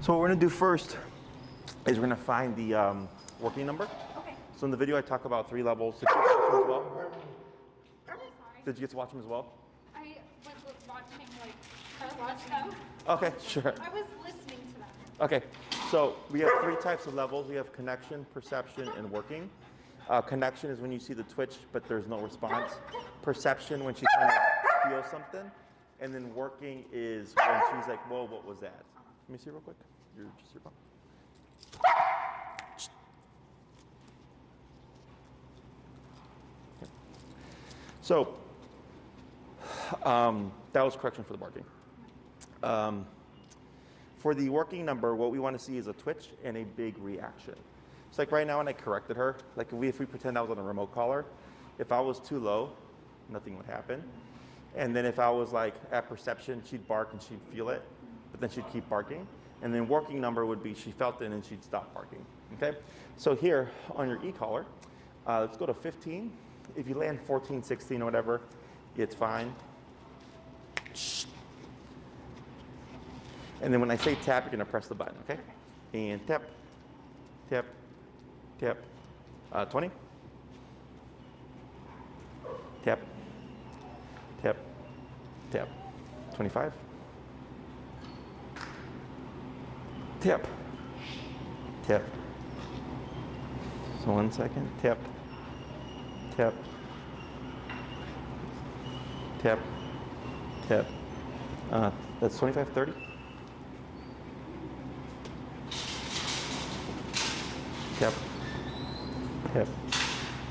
So what we're going to do first is we're going to find the working number. Okay. So in the video I talk about 3 levels. Did you get to watch them as well? Sorry. Did you get to watch them as well? I was watching, like, her watch them. Okay, sure. I was listening to them. Okay, so we have 3 types of levels. We have connection, perception, and working. Connection is when you see the twitch, but there's no response. Perception, when she kind of feels something. And then working is when she's like, whoa, what was that? Let me see real quick. You're just your phone. Okay. So, that was correction for the barking. For the working number, what we want to see is a twitch and a big reaction. It's like right now when I corrected her, like if we pretend I was on a remote collar, if I was too low, nothing would happen. And then if I was like at perception, she'd bark and she'd feel it, but then she'd keep barking. And then working number would be she felt it and then she'd stop barking, okay? So here on your e-collar, let's go to 15. If you land 14, 16 or whatever, it's fine. And then when I say tap, you're gonna press the button, okay? And tap, tap, tap. 20. Tap, tap, tap. 25. Tap, tap. So 1 second. Tap, tap, tap, tap. That's 25, 30. Tap, tap,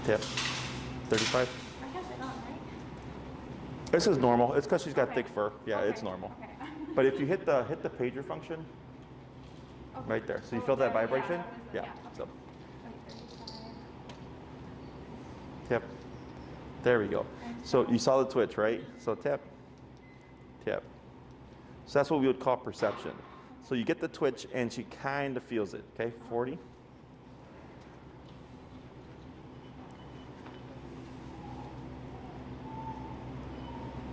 tap. 35. I have it on, right? This is normal. It's because she's got thick fur. Yeah, Okay. it's normal. Okay. But if you hit the pager function, Okay. right there. So you Oh, feel that there, vibration? Yeah. So Okay, 35. tap. There we go. So you saw the twitch, right? So tap, tap. So that's what we would call perception. So you get the twitch and she kind of feels it. Okay, 40.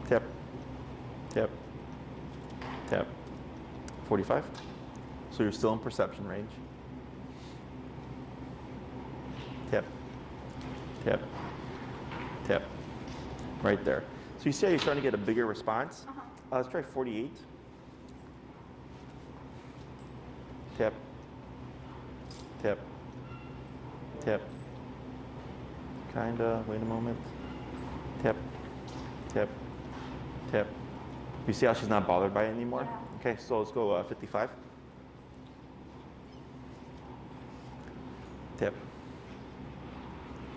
Tap, tap, tap. 45. So you're still in perception range. Tap, tap, tap. Right there. So you see how you're starting to get a bigger response? Let's try 48. Tap, tap, tap. Kinda, wait a moment. Tap, tap, tap. You see how she's not bothered by it anymore? Yeah. Okay, so let's go 55. Tap,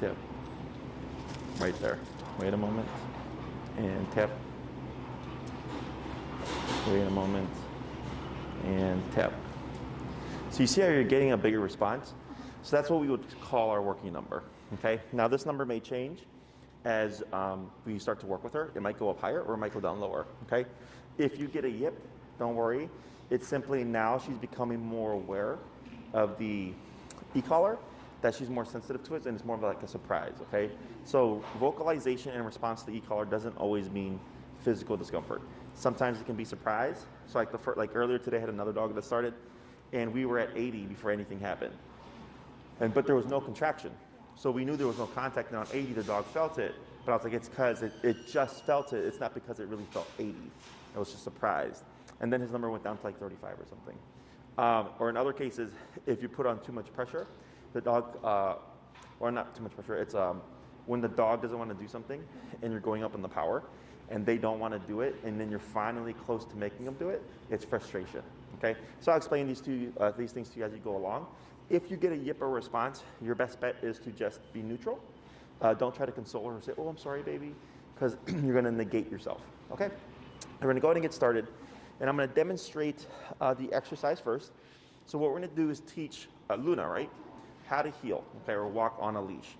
tap. Right there. Wait a moment. And tap. Wait a moment. And tap. So you see how you're getting a bigger response? So that's what we would call our working number. Okay. Now this number may change as we start to work with her. It might go up higher or it might go down lower. Okay. If you get a yip, don't worry. It's simply now she's becoming more aware of the e-collar, that she's more sensitive to it, and it's more of like a surprise. Okay. So vocalization in response to the e-collar doesn't always mean physical discomfort. Sometimes it can be surprise. So like earlier today, I had another dog that started, and we were at 80 before anything happened. But there was no contraction. So we knew there was no contact, and on 80 the dog felt it. But I was like, it's because it just felt it. It's not because it really felt 80. It was just surprised. And then his number went down to like 35 or something. Or in other cases, if you put on too much pressure, the dog, or not too much pressure, it's when the dog doesn't want to do something and you're going up in the power and they don't want to do it, and then you're finally close to making them do it, it's frustration. Okay, so I'll explain these things to you as you go along. If you get a yip or response, your best bet is to just be neutral. Don't try to console her or say, oh, I'm sorry, baby, because you're going to negate yourself. Okay, we're going to go ahead and get started, and I'm going to demonstrate the exercise first. So what we're going to do is teach Luna, right, how to heel, okay, or walk on a leash.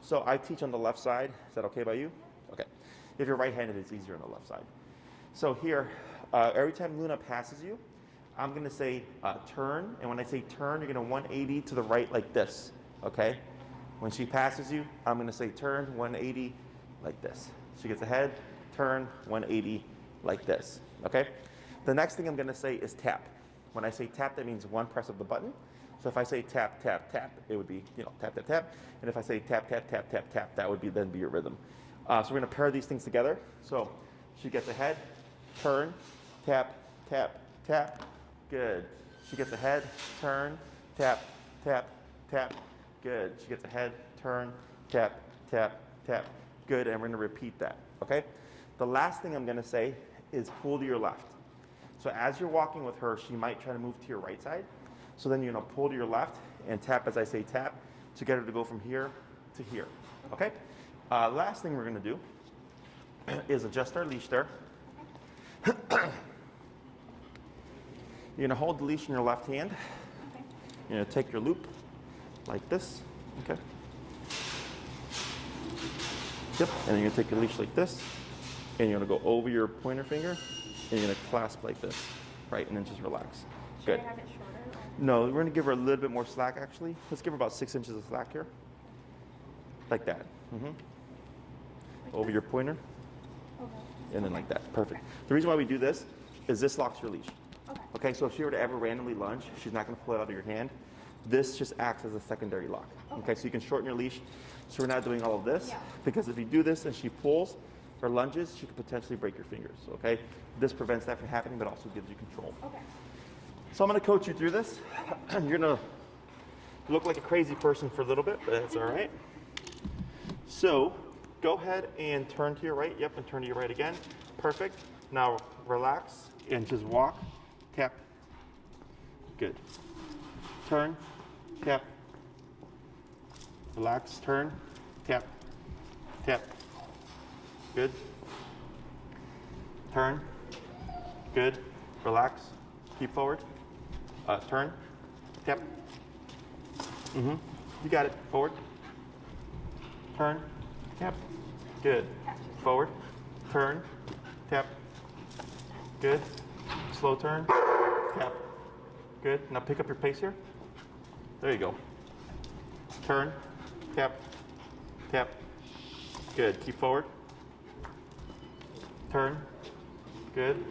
So I teach on the left side. Is that okay by you? Okay. If you're right-handed, it's easier on the left side. So here, every time Luna passes you, I'm going to say turn, and when I say turn, you're going to 180 to the right like this, okay? When she passes you, I'm going to say turn 180 like this. She gets ahead, turn 180 like this, okay? The next thing I'm going to say is tap. When I say tap, that means one press of the button. So if I say tap, tap, tap, it would be, tap, tap, tap. And if I say tap, tap, tap, tap, tap, that would then be your rhythm. So we're going to pair these things together. So she gets ahead, turn, tap, tap, tap. Good. She gets ahead, turn, tap, tap, tap. Good. She gets ahead, turn, tap, tap, tap. Good. And we're going to repeat that. Okay? The last thing I'm going to say is pull to your left. So as you're walking with her, she might try to move to your right side. So then you're going to pull to your left and tap as I say tap to get her to go from here to here. Okay? Last thing we're going to do is adjust our leash there. You're going to hold the leash in your left hand. You're going to take your loop like this. Okay? Yep. And you're going to take your leash like this. And you're going to go over your pointer finger. And you're going to clasp like this. Right? And then just relax. Good. Should I have it shorter? No, we're going to give her a little bit more slack, actually. Let's give her about 6 inches of slack here. Like that. Over your pointer. Okay. And then like that. Perfect. The reason why we do this is this locks your leash. Okay, so if she were to ever randomly lunge, she's not going to pull it out of your hand. This just acts as a secondary lock. Okay, so you can shorten your leash. So we're not doing all of this. Because if you do this and she pulls or lunges, she could potentially break your fingers. Okay? This prevents that from happening, but also gives you control. Okay. So I'm going to coach you through this. You're going to look like a crazy person for a little bit, but that's all right. So go ahead and turn to your right. Yep, and turn to your right again. Perfect. Now relax and just walk. Tap. Good. Turn. Tap. Relax. Turn. Tap. Tap. Good. Turn. Good. Relax. Keep forward. Turn. Tap. You got it. Forward. Turn. Tap. Good. Forward. Turn. Tap. Good. Slow turn. Tap. Good. Now pick up your pace here. There you go. Turn. Tap. Tap. Good. Keep forward. Turn. Good.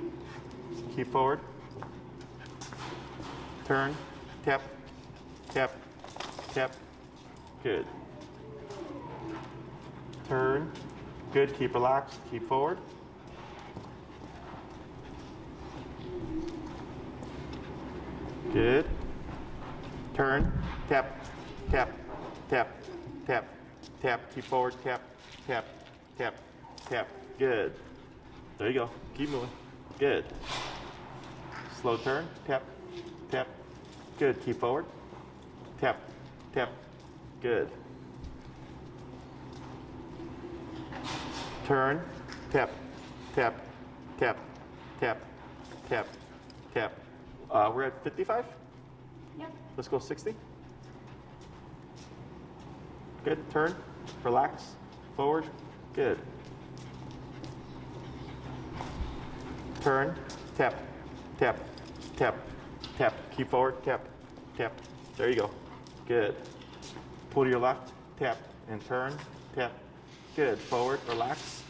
Keep forward. Turn. Tap. Tap. Tap. Good. Turn. Good. Keep relaxed. Keep forward. Good. Turn. Tap. Tap. Tap. Tap. Tap. Keep forward. Tap. Tap. Tap. Tap. Good. There you go. Keep moving. Good. Slow turn. Tap. Tap. Good. Keep forward. Tap. Tap. Good. Turn. Tap. Tap. Tap. Tap. Tap. Tap. We're at 55? Yep. Let's go 60. Good. Turn. Relax. Forward. Good. Turn. Tap. Tap. Tap. Tap. Keep forward. Tap. Tap. There you go. Good. Pull to your left. Tap. And turn. Tap. Good. Forward. Relax.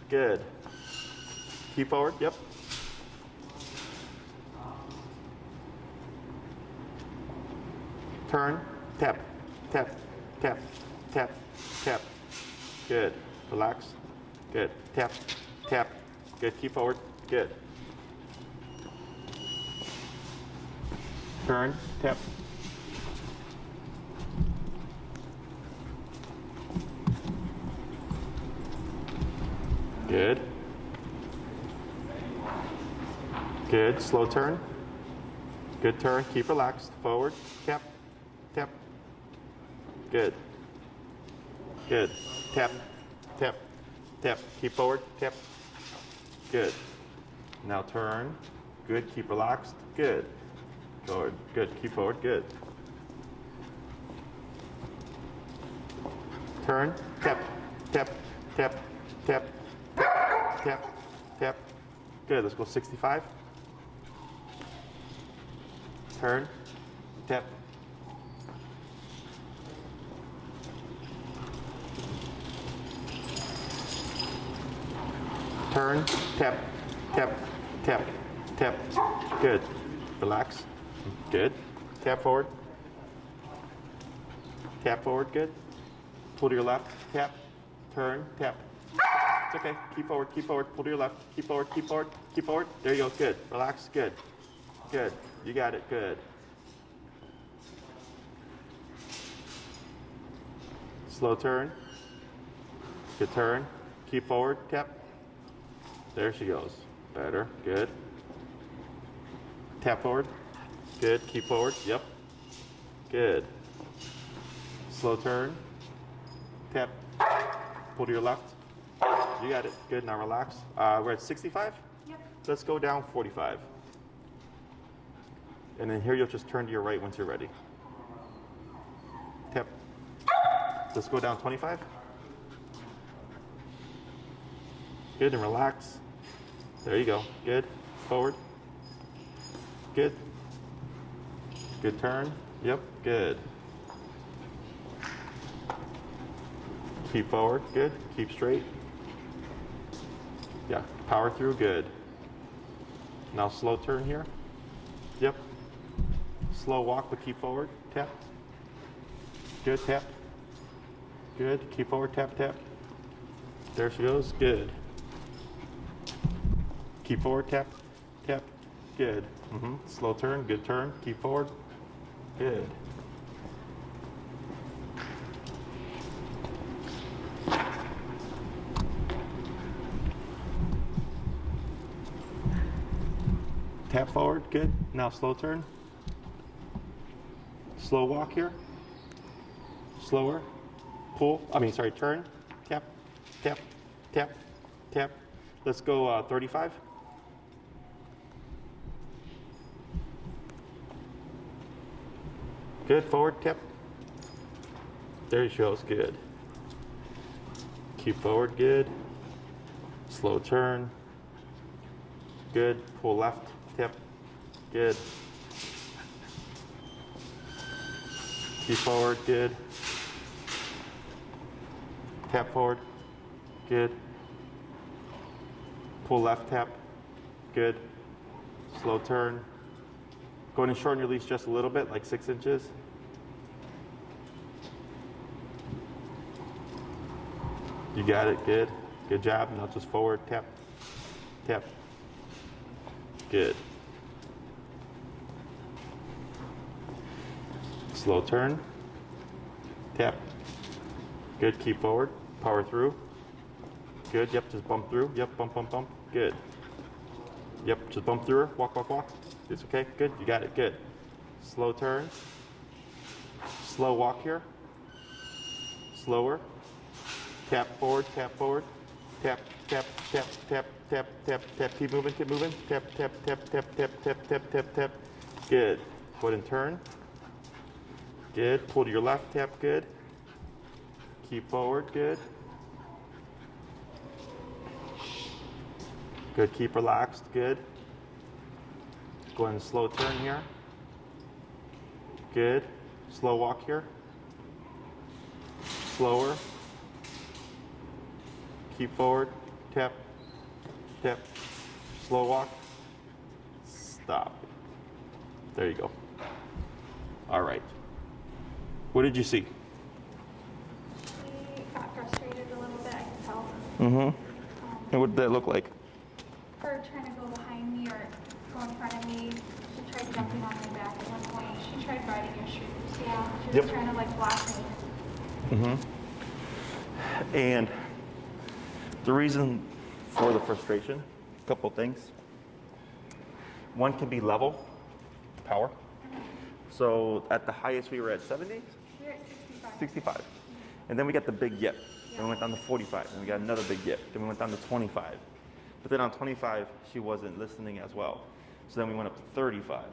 Good. Keep forward. Yep. Turn. Tap. Tap. Tap. Tap. Tap. Good. Relax. Good. Tap. Tap. Good. Keep forward. Good. Turn. Tap. Good. Good. Slow turn. Good turn. Keep relaxed. Forward. Tap. Tap. Good. Good. Tap. Tap. Tap. Keep forward. Tap. Good. Now turn. Good. Keep relaxed. Good. Forward. Good. Keep forward. Good. Turn. Tap. Tap. Tap. Tap. Tap. Tap. Tap. Good. Let's go 65. Turn. Tap. Turn. Tap. Tap. Tap. Tap. Good. relax. Good. Tap forward. Tap forward, good. Pull to your left, tap, turn, tap. It's okay, keep forward, pull to your left, keep forward, keep forward, keep forward. There you go, good. Relax, good. Good, you got it, good. Slow turn. Good turn. Keep forward, tap. There she goes. Better, good. Tap forward. Good, keep forward, yep. Good. Slow turn. Tap. Pull to your left. You got it, good, now relax. We're at 65? Yep. Let's go down 45. And then here you'll just turn to your right once you're ready. Tap. Let's go down 25. Good, and relax. There you go, good. Forward. Good. Good turn. Yep, good. Keep forward, good. Keep straight. Yeah, power through, good. Now slow turn here. Yep. Slow walk, but keep forward. Tap. Good, tap. Good, keep forward, tap, tap. There she goes, good. Keep forward, tap, tap. Good. Slow turn, good turn. Keep forward. Good. Tap forward, good. Now slow turn. Slow walk here. Slower. Pull, turn. Tap, tap, tap, tap. Let's go 35. Good, forward, tap. There she goes, good. Keep forward, good. Slow turn. Good, pull left, tap. Good. Keep forward, good. Tap forward, good. Pull left, tap, good. Slow turn. Go ahead and shorten your leash just a little bit, like 6 inches. You got it, good. Good job. Now just forward, tap, tap. Good. Slow turn. Tap. Good, keep forward. Power through. Good, yep, just bump through. Yep, bump, bump, bump. Good. Yep, just bump through her. Walk, walk, walk. It's okay, good, you got it, good. Slow turn. Slow walk here. Slower. Tap forward, tap forward. Tap, tap, tap, tap, tap, tap, tap. Keep moving, keep moving. Tap, tap, tap, tap, tap, tap, tap, tap, tap. Good. Go ahead and turn. Good. Pull to your left, tap, good. Keep forward, good. Good, keep relaxed, good. Go ahead and slow turn here. Good. Slow walk here. Slower. Keep forward, tap, tap. Slow walk. Stop. There you go. All right. What did you see? She got frustrated a little bit, I can tell. And what did that look like? Her trying to go behind me or go in front of me. She tried jumping on my back at one point. She tried riding your shoes. Yeah. She was trying to like block me. And the reason for the frustration, a couple things. One can be level, power. So at the highest we were at 70? We were at 65. 65. And then we got the big yip. Then we went down to 45. And we got another big yip. Then we went down to 25. But then on 25, she wasn't listening as well. So then we went up to 35,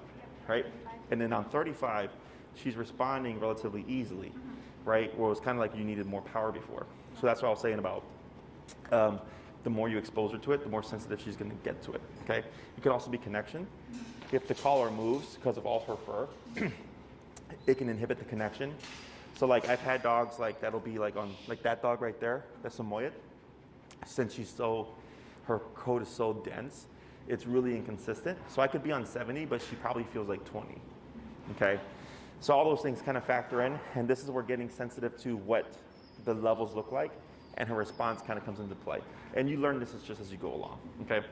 right? And then on 35, she's responding relatively easily, right? Where it was kind of like you needed more power before. So that's what I was saying about the more you expose her to it, the more sensitive she's going to get to it, okay? It could also be connection. If the collar moves because of all her fur, it can inhibit the connection. So like I've had dogs like that'll be like on, like that dog right there, that's Samoyed. Since her coat is so dense, it's really inconsistent. So I could be on 70, but she probably feels like 20, okay? So all those things kind of factor in, and this is where getting sensitive to what the levels look like, and her response kind of comes into play. And you learn this is just as you go along, okay?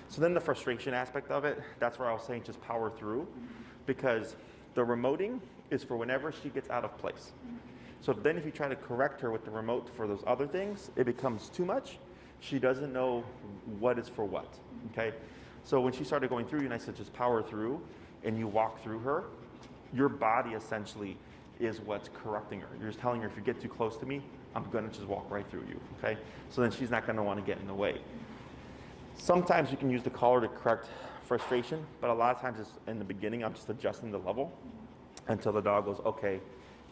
So then the frustration aspect of it, that's where I was saying just power through, because the remoting is for whenever she gets out of place. So then if you try to correct her with the remote for those other things, it becomes too much. She doesn't know what is for what, okay? So when she started going through you and I said just power through and you walk through her, your body essentially is what's correcting her. You're just telling her if you get too close to me, I'm gonna just walk right through you, okay? So then she's not gonna wanna get in the way. Sometimes you can use the collar to correct frustration, but a lot of times it's in the beginning, I'm just adjusting the level until the dog goes, okay,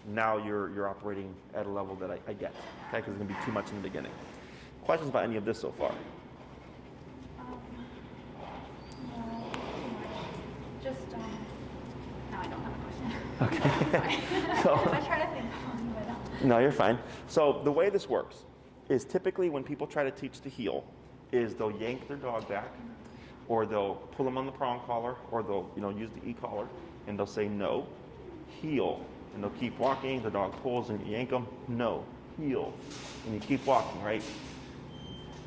now you're operating at a level that I get, okay? Because it's gonna be too much in the beginning. Questions about any of this so far? No, just, no, I don't have a question. Okay. So, I try to think of one, but no, you're fine. So the way this works is typically when people try to teach to heel, is they'll yank their dog back, or they'll pull them on the prong collar, or they'll use the e-collar, and they'll say no, heel, and they'll keep walking. The dog pulls and you yank them, no, heel, and you keep walking, right?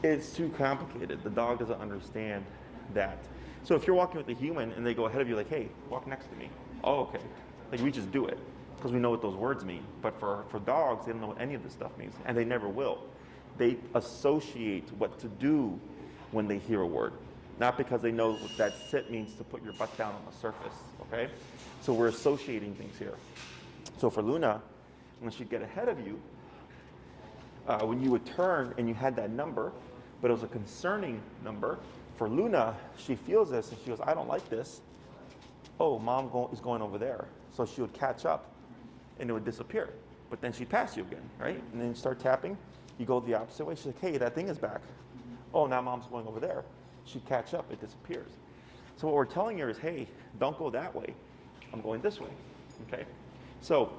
It's too complicated. The dog doesn't understand that. So if you're walking with a human and they go ahead of you like, hey, walk next to me. Oh, okay. Like we just do it because we know what those words mean. But for dogs, they don't know what any of this stuff means, and they never will. They associate what to do when they hear a word, not because they know what that sit means to put your butt down on the surface, okay? So we're associating things here. So for Luna, when she'd get ahead of you, when you would turn and you had that number, but it was a concerning number, for Luna, she feels this and she goes, I don't like this. Oh, mom is going over there. So she would catch up and it would disappear. But then she'd pass you again, right? And then you start tapping. You go the opposite way. She's like, hey, that thing is back. Oh, now mom's going over there. She'd catch up. It disappears. So what we're telling her is, hey, don't go that way. I'm going this way, okay? So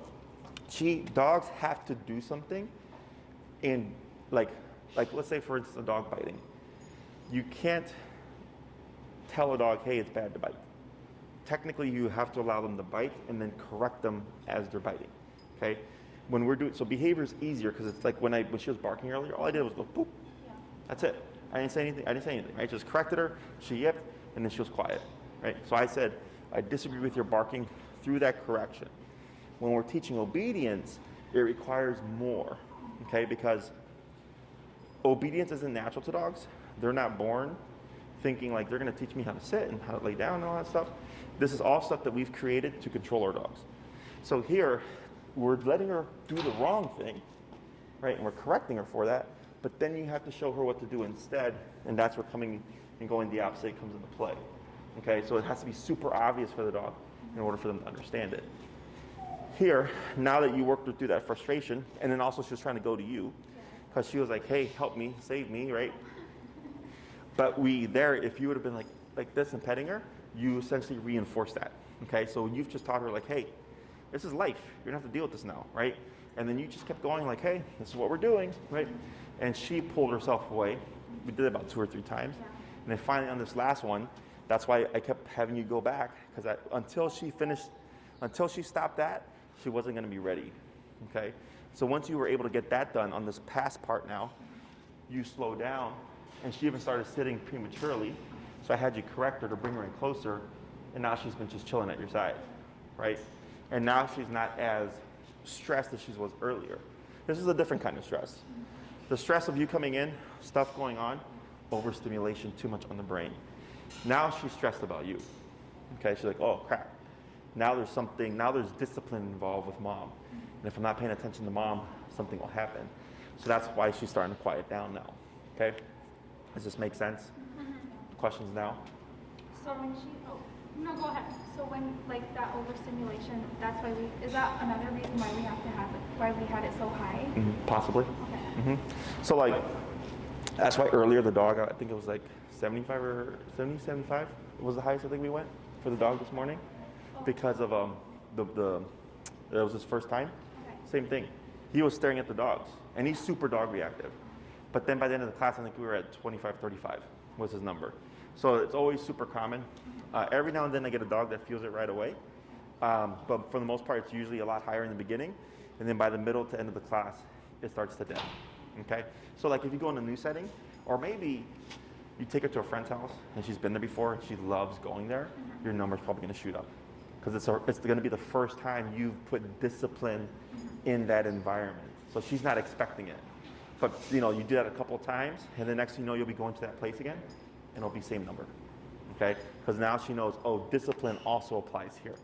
dogs have to do something in, like let's say, for instance, a dog biting. You can't tell a dog, hey, it's bad to bite. Technically, you have to allow them to bite and then correct them as they're biting, okay? When we're doing, so behavior is easier because it's like when she was barking earlier, all I did was go, boop. yeah. That's it. I didn't say anything, right? Just corrected her, she yipped, and then she was quiet, right? So I said, I disagree with your barking through that correction. When we're teaching obedience, it requires more, okay? Because obedience isn't natural to dogs. They're not born thinking like they're gonna teach me how to sit and how to lay down and all that stuff. This is all stuff that we've created to control our dogs. So here, we're letting her do the wrong thing, right? And we're correcting her for that, but then you have to show her what to do instead, and that's where coming and going the opposite comes into play, okay? So it has to be super obvious for the dog in order for them to understand it. Here, now that you worked her through that frustration, and then also she was trying to go to you, because she was like, hey, help me, save me, right? But if you would have been like this and petting her, you essentially reinforce that, okay? So you've just taught her like, hey, this is life. You're gonna have to deal with this now, right? And then you just kept going like, hey, this is what we're doing, right? And she pulled herself away. We did it about 2 or 3 times. Yeah. And then finally on this last one, that's why I kept having you go back, because until she stopped that, she wasn't gonna be ready, okay? So once you were able to get that done on this past part now, you slowed down, and she even started sitting prematurely. So I had you correct her to bring her in closer, and now she's been just chilling at your side, right? And now she's not as stressed as she was earlier. This is a different kind of stress. The stress of you coming in, stuff going on, overstimulation, too much on the brain. Now she's stressed about you. Okay, she's like, oh crap. Now there's discipline involved with mom. And if I'm not paying attention to mom, something will happen. So that's why she's starting to quiet down now. Okay? Does this make sense? Questions now? So when no, go ahead. So when like that overstimulation, that's why is that another reason why we have to have it, why we had it so high? Possibly. Okay. So like, that's why earlier the dog, I think it was like 75 or 70, 75 was the highest I think we went for the dog this morning, because of it was his first time. Okay. Same thing. He was staring at the dogs, and he's super dog reactive. But then by the end of the class, I think we were at 25, 35. was his number. So it's always super common. Every now and then I get a dog that feels it right away. But for the most part, it's usually a lot higher in the beginning. And then by the middle to end of the class, it starts to dip. Okay? So like if you go in a new setting, or maybe you take her to a friend's house and she's been there before and she loves going there, your number's probably going to shoot up. Because it's going to be the first time you've put discipline in that environment. So she's not expecting it. But you know, you do that a couple of times, and the next thing you know, you'll be going to that place again, and it'll be same number. Okay? Because now she knows, oh, discipline also applies here.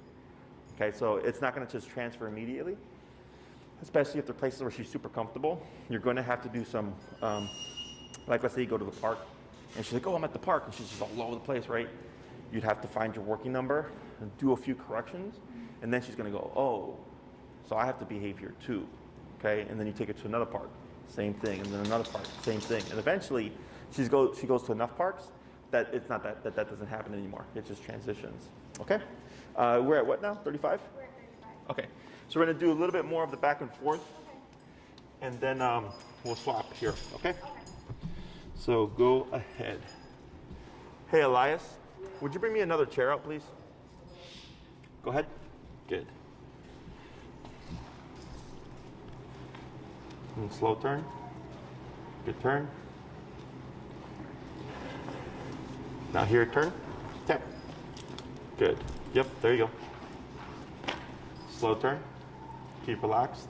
Okay, so it's not going to just transfer immediately, especially if they're places where she's super comfortable. You're going to have to do some, like let's say you go to the park, and she's like, oh, I'm at the park, and she's just all over the place, right? You'd have to find your working number and do a few corrections, and then she's going to go, oh, so I have to behave here too. Okay, and then you take her to another park, same thing, and then another park, same thing, and eventually she goes to enough parks that it's not that doesn't happen anymore. It just transitions. Okay. We're at what now? 35? We're at 35. Okay. So we're going to do a little bit more of the back and forth. Okay. And then we'll swap here. Okay? Okay. So go ahead. Hey, Elias, would you bring me another chair out, please? Go ahead. Good. And slow turn. Good turn. Now here, turn. Tap. Good. Yep, there you go. Slow turn. Keep relaxed.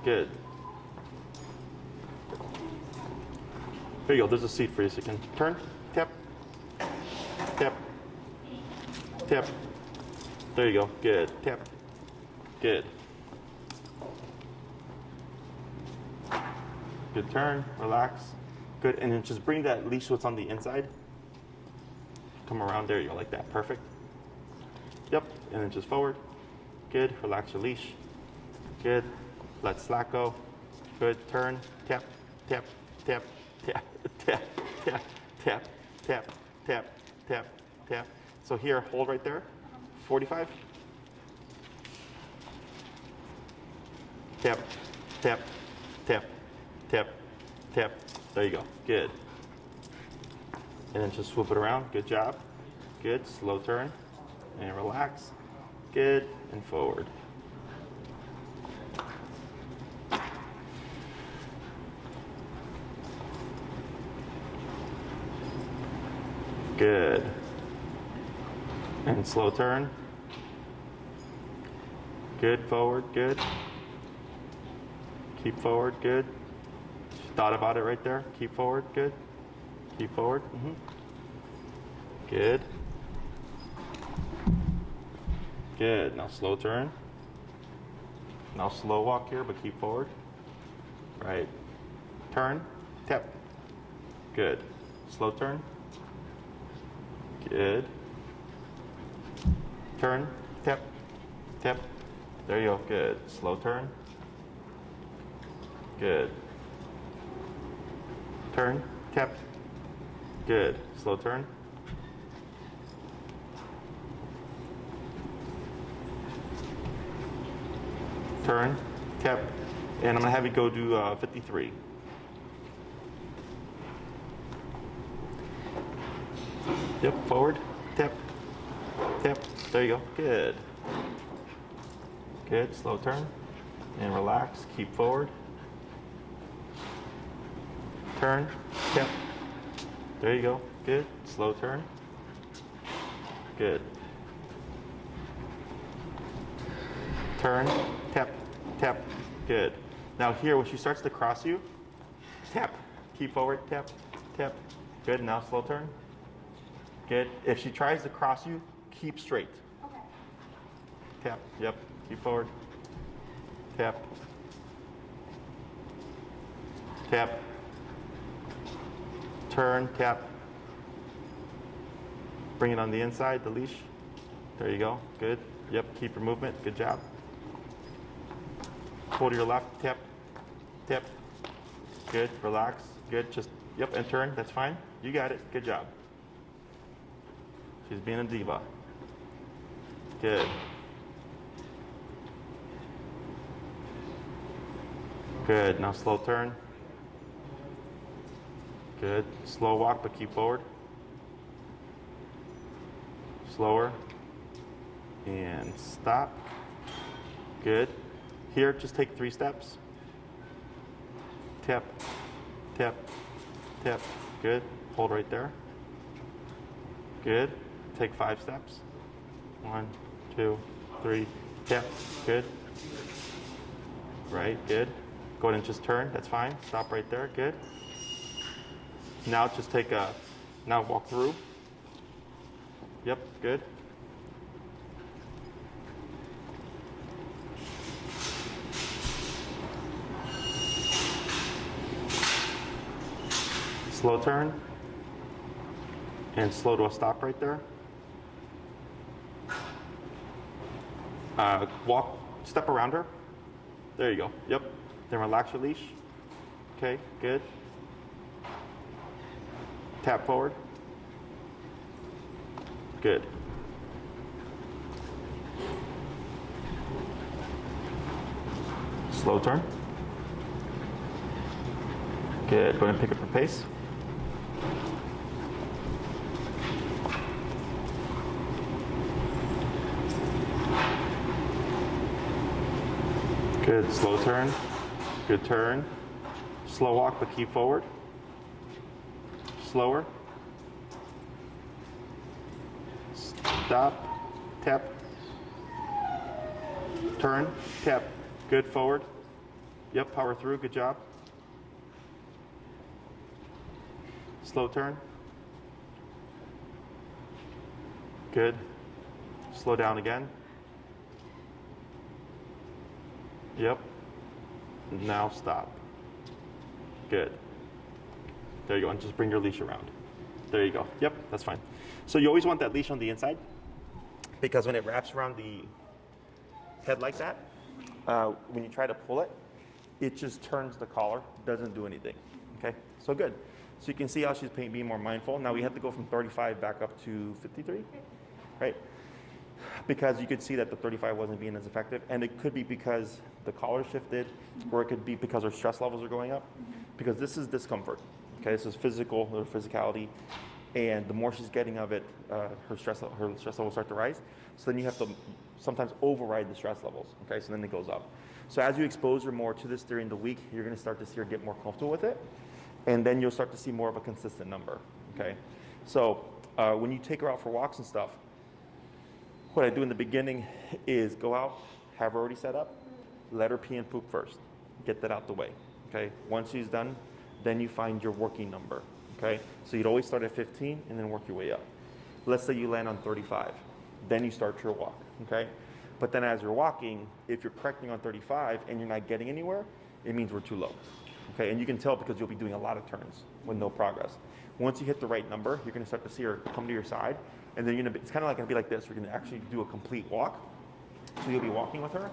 Good. There you go. There's a seat for you so you can turn. Tap. Tap. Tap. There you go. Good. Tap. Good. Good turn. Relax. Good. And then just bring that leash what's on the inside. Come around. There you go. Like that. Perfect. Yep, and then just forward. Good, relax your leash. Good, let slack go. Good, turn, tap, tap, tap, tap, tap, tap, tap, tap, tap, tap, tap. So here, hold right there, 45. Tap, tap, tap, tap, tap. There you go, good. And then just swoop it around, good job. Good, slow turn. And relax. Good. And forward. Good. And slow turn. Good. Forward. Good. Keep forward. Good. Thought about it right there. Keep forward. Good. Keep forward. Good. Good. Now slow turn. Now slow walk here, but keep forward. Right. Turn. Tap. Good. Slow turn. Good. Turn. Tap. Tap. There you go. Good. Slow turn. Good. Turn. Tap. Good. Slow turn. Turn, tap, and I'm going to have you go do 53. Yep, forward, tap, tap, there you go, good. Good, slow turn, and relax, keep forward. Turn, tap, there you go, good, slow turn, good. Turn, tap, tap, good. Now here, when she starts to cross you, tap, keep forward, tap, tap, good. Now slow turn, good. If she tries to cross you, keep straight. Okay. Tap, yep, keep forward, tap, tap, turn, tap. Bring it on the inside, the leash. There you go, good. Yep, keep your movement, good job. Pull to your left, tap, tap. Good, relax, good, just, yep, and turn, that's fine. You got it, good job. She's being a diva. Good. Good, now slow turn. Good, slow walk, but keep forward. Slower. And stop. Good. Here, just take 3 steps. Tap, tap, tap. Good. Hold right there. Good. Take 5 steps. 1, 2, 3. Tap. Good. Right. Good. Go ahead and just turn. That's fine. Stop right there. Good. Now just take a, now walk through. Yep. Good. Slow turn. And slow to a stop right there. Walk, step around her. There you go. Yep. Then relax your leash. Okay, good. Tap forward. Good. Slow turn. Good. Go ahead and pick up your pace. Good. Slow turn. Good turn. Slow walk, but keep forward. Slower. Stop. Tap. Turn. Tap. Good. Forward. Yep. Power through. Good job. Slow turn. Good. Slow down again. Yep. Now stop. Good. There you go. And just bring your leash around. There you go. Yep, that's fine. So you always want that leash on the inside because when it wraps around the head like that, when you try to pull it, it just turns the collar, doesn't do anything. Okay, so good. So you can see how she's being more mindful. Now we have to go from 35 back up to 53, right? Because you could see that the 35 wasn't being as effective, and it could be because the collar shifted, or it could be because her stress levels are going up, because this is discomfort. Okay, this is physical or physicality, and the more she's getting of it, her stress levels start to rise. So then you have to sometimes override the stress levels. Okay, so then it goes up. So as you expose her more to this during the week, you're going to start to see her get more comfortable with it, and then you'll start to see more of a consistent number. Okay, so when you take her out for walks and stuff, what I do in the beginning is go out, have her already set up, let her pee and poop first. Get that out the way, okay? Once she's done, then you find your working number, okay? So you'd always start at 15 and then work your way up. Let's say you land on 35. Then you start your walk, okay? But then as you're walking, if you're correcting on 35 and you're not getting anywhere, it means we're too low, okay? And you can tell because you'll be doing a lot of turns with no progress. Once you hit the right number, you're gonna start to see her come to your side, and then it's kind of like gonna be like this. We're gonna actually do a complete walk. So you'll be walking with her.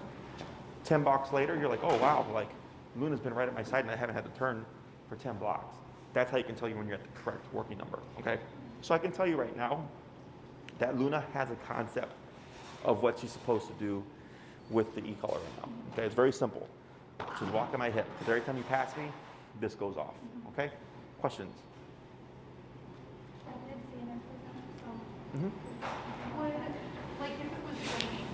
10 blocks later, you're like, oh wow, like Luna's been right at my side and I haven't had to turn for 10 blocks. That's how you can tell you when you're at the correct working number, okay? So I can tell you right now that Luna has a concept of what she's supposed to do with the e-collar right now, okay? It's very simple. She's walking my hip, because every time you pass me, this goes off, okay? Questions? I did see an improvement, so. Mm-hmm. Would, like, if it was raining,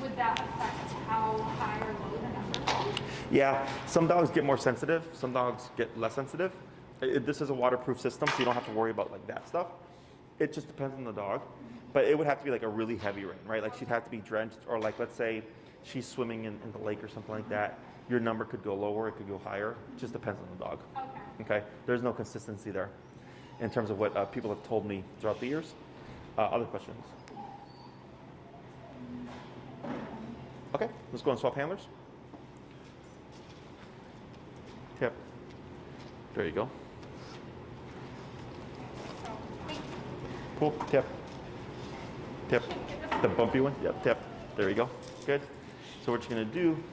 would that affect how high or low the number goes? Yeah, some dogs get more sensitive, some dogs get less sensitive. This is a waterproof system, so you don't have to worry about like that stuff. It just depends on the dog, but it would have to be like a really heavy rain, right? Like she'd have to be drenched, or like let's say she's swimming in the lake or something like that. Your number could go lower, it could go higher. It just depends on the dog. Okay. Okay, there's no consistency there in terms of what people have told me throughout the years. Other questions? Okay, let's go and swap handlers. Yep. There you go. Cool. Tap. Tap. The bumpy one. Yep. Tap. There you go. Good. So what you're going to do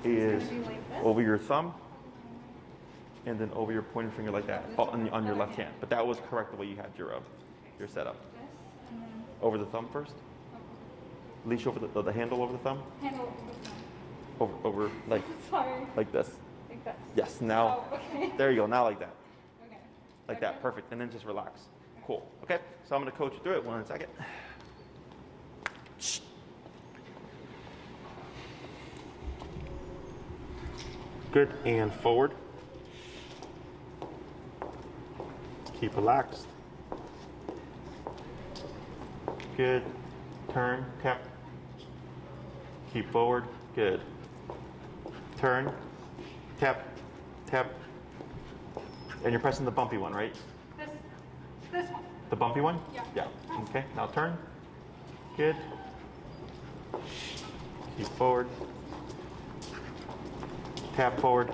is over your thumb and then over your pointer finger like that on your left hand. But that was correct the way you had your setup. Over the thumb first. Leash over the handle over the thumb. Handle over the thumb. Over like Sorry. like this. Like that. Yes. Now. Oh, okay. There you go. Now like that. Okay. Like that. Perfect. And then just relax. Cool. Okay. So I'm going to coach you through it. 1 second. Good, and forward. Keep relaxed. Good. Turn, tap. Keep forward. Good. Turn, tap, tap. And you're pressing the bumpy one, right? This one. The bumpy one? Yeah. Yeah. Okay, now turn. Good. Keep forward. Tap forward.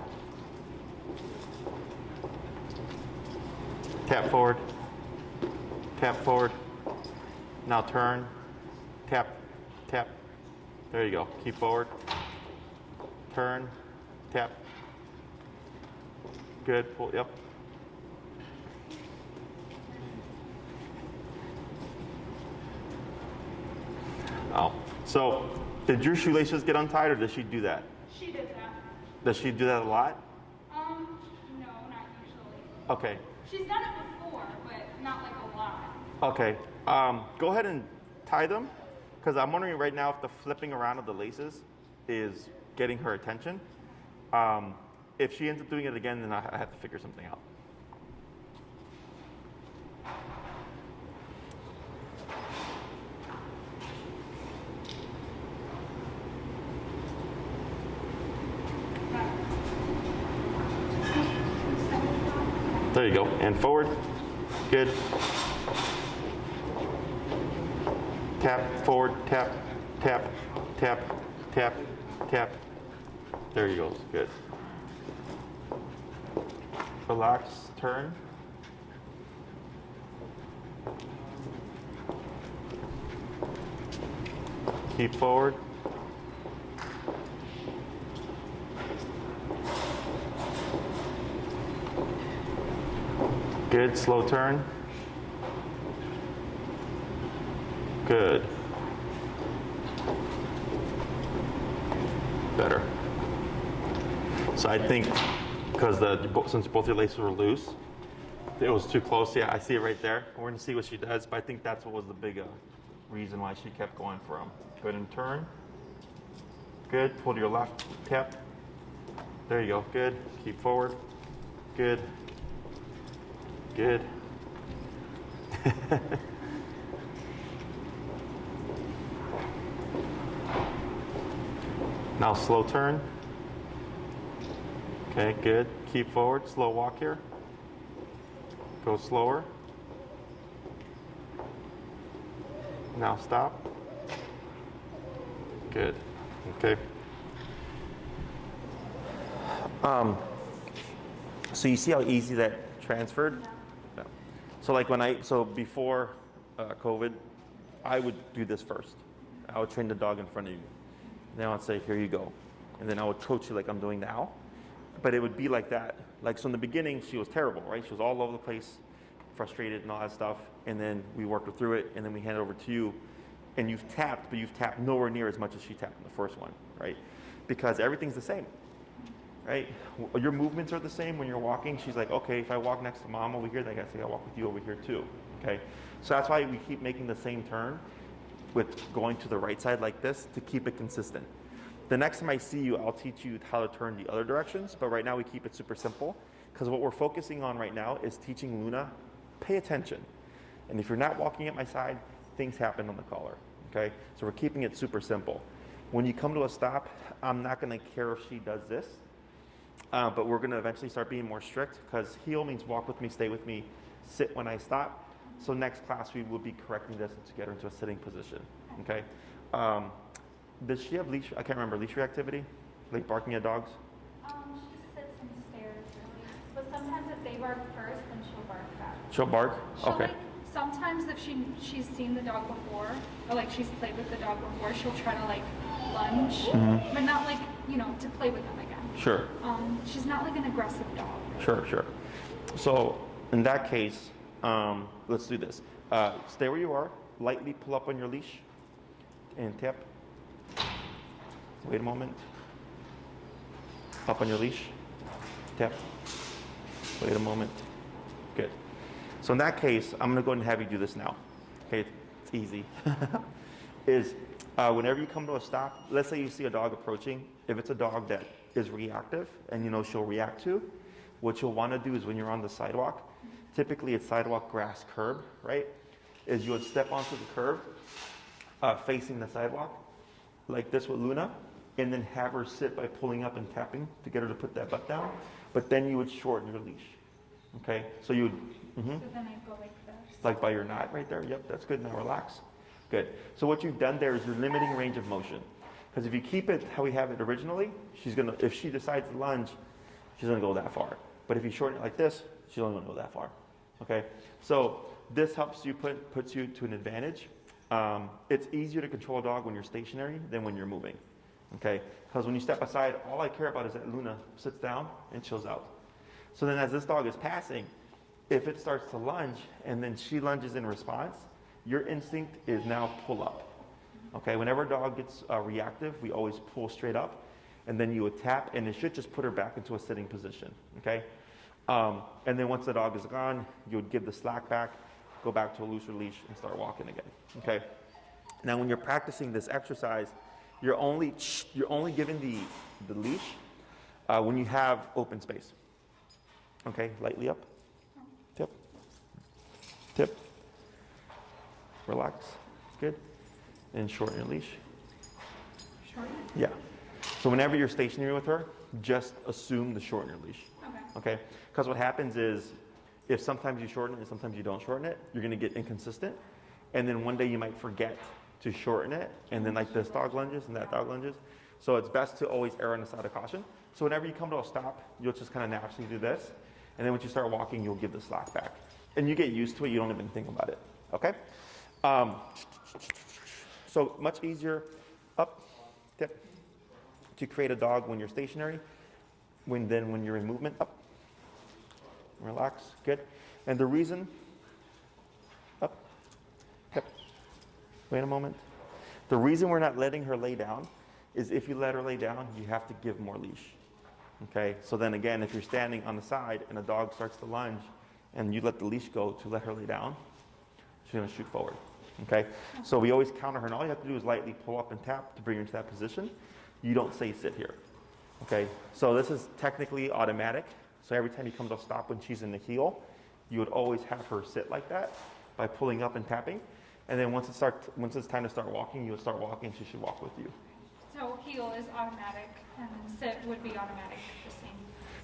Tap forward. Tap forward. Now turn. Tap. Tap. There you go. Keep forward. Turn. Tap. Good. Pull. Yep. Oh. So, did your shoelaces get untied or did she do that? She did that. Does she do that a lot? No, not usually. Okay. She's done it before, but not like a lot. Okay. Go ahead and tie them, because I'm wondering right now if the flipping around of the laces is getting her attention. If she ends up doing it again, then I have to figure something out. There you go. And forward. Good. Tap, forward, tap, tap, tap, tap, tap. There you go. Good. Relax, turn. Keep forward. Good, slow turn. Good. Better. So I think because since both your laces were loose, it was too close. Yeah, I see it right there. We're gonna see what she does, but I think that's what was the big reason why she kept going for them. Go ahead and turn. Good. Pull to your left. Tap. There you go. Good. Keep forward. Good. Good. Now slow turn. Okay, good. Keep forward. Slow walk here. Go slower. Now stop. Good. Okay. So you see how easy that transferred? No. So like before COVID, I would do this first. I would train the dog in front of you. Then I would say, here you go. And then I would coach you like I'm doing now. But it would be like that. Like, so in the beginning, she was terrible, right? She was all over the place, frustrated and all that stuff. And then we worked her through it, and then we hand it over to you. And you've tapped, but you've tapped nowhere near as much as she tapped in the first one, right? Because everything's the same, right? Your movements are the same when you're walking. She's like, okay, if I walk next to mom over here, then I gotta say I'll walk with you over here too, okay? So that's why we keep making the same turn with going to the right side like this to keep it consistent. The next time I see you, I'll teach you how to turn the other directions, but right now we keep it super simple because what we're focusing on right now is teaching Luna, pay attention. And if you're not walking at my side, things happen on the collar, okay? So we're keeping it super simple. When you come to a stop, I'm not gonna care if she does this, but we're gonna eventually start being more strict because heel means walk with me, stay with me, sit when I stop. So next class, we will be correcting this to get her into a sitting position, okay? Does she have leash, I can't remember, leash reactivity? Like barking at dogs? She sits and stares really. But sometimes if they bark first, then she'll bark back. She'll bark? She'll Okay. Sometimes if she's seen the dog before, or like she's played with the dog before, she'll try to like lunge, but not like, to play with them again. Sure. She's not like an aggressive dog. Sure, sure. So in that case, let's do this. Stay where you are, lightly pull up on your leash and tap. Wait a moment. Up on your leash, tap. Wait a moment. Good. So in that case, I'm gonna go ahead and have you do this now. Okay, it's easy. Whenever you come to a stop, let's say you see a dog approaching, if it's a dog that is reactive and she'll react to, what you'll want to do is when you're on the sidewalk, typically it's sidewalk, grass, curb, right? Is you would step onto the curb facing the sidewalk like this with Luna, and then have her sit by pulling up and tapping to get her to put that butt down. But then you would shorten your leash. Okay, so you would, So then I go like this. like by your knot right there. Yep, that's good. Now relax. Good. So what you've done there is you're limiting range of motion. Because if you keep it how we have it originally, if she decides to lunge, she's gonna go that far. But if you shorten it like this, she's only gonna go that far. Okay, so this helps you puts you to an advantage. It's easier to control a dog when you're stationary than when you're moving. Okay, because when you step aside, all I care about is that Luna sits down and chills out. So then as this dog is passing, if it starts to lunge and then she lunges in response, your instinct is now pull up. Okay, whenever a dog gets reactive, we always pull straight up, and then you would tap, and it should just put her back into a sitting position. Okay, and then once the dog is gone, you would give the slack back, go back to a looser leash, and start walking again. Okay, now when you're practicing this exercise, you're only giving the leash when you have open space. Okay, lightly up, tip, tip, relax, good, and shorten your leash. Shorten? Yeah. So whenever you're stationary with her, just assume to shorten your leash. Okay. Okay? Because what happens is, if sometimes you shorten it and sometimes you don't shorten it, you're going to get inconsistent, and then one day you might forget to shorten it, and then like this dog lunges and that dog lunges. So it's best to always err on the side of caution. So whenever you come to a stop, you'll just kind of naturally do this, and then once you start walking, you'll give the slack back. And you get used to it, you don't even think about it. Okay? So much easier, up, tip, to create a dog when you're stationary, when you're in movement, up, relax, good. And the reason, up, tip, wait a moment. The reason we're not letting her lay down is if you let her lay down, you have to give more leash. Okay, so then again, if you're standing on the side and a dog starts to lunge and you let the leash go to let her lay down, she's gonna shoot forward. Okay, so we always counter her, and all you have to do is lightly pull up and tap to bring her into that position. You don't say sit here. Okay, so this is technically automatic. So every time you come to a stop when she's in the heel, you would always have her sit like that by pulling up and tapping. And then once it's time to start walking, you would start walking, she should walk with you. So heel is automatic, and sit would be automatic the same.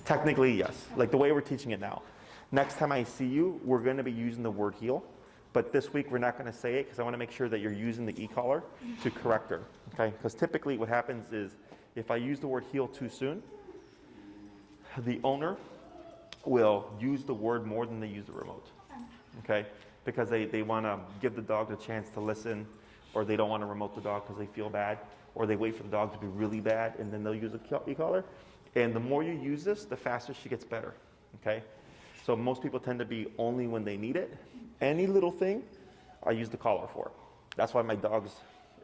Technically, yes. Like the way we're teaching it now. Next time I see you, we're going to be using the word heel. But this week, we're not going to say it because I want to make sure that you're using the e-collar to correct her. Okay? Because typically what happens is if I use the word heel too soon, the owner will use the word more than they use the remote. Okay? Because they want to give the dog the chance to listen, or they don't want to remote the dog because they feel bad, or they wait for the dog to be really bad and then they'll use the e-collar. And the more you use this, the faster she gets better. Okay? So most people tend to be only when they need it. Any little thing, I use the collar for. That's why my dogs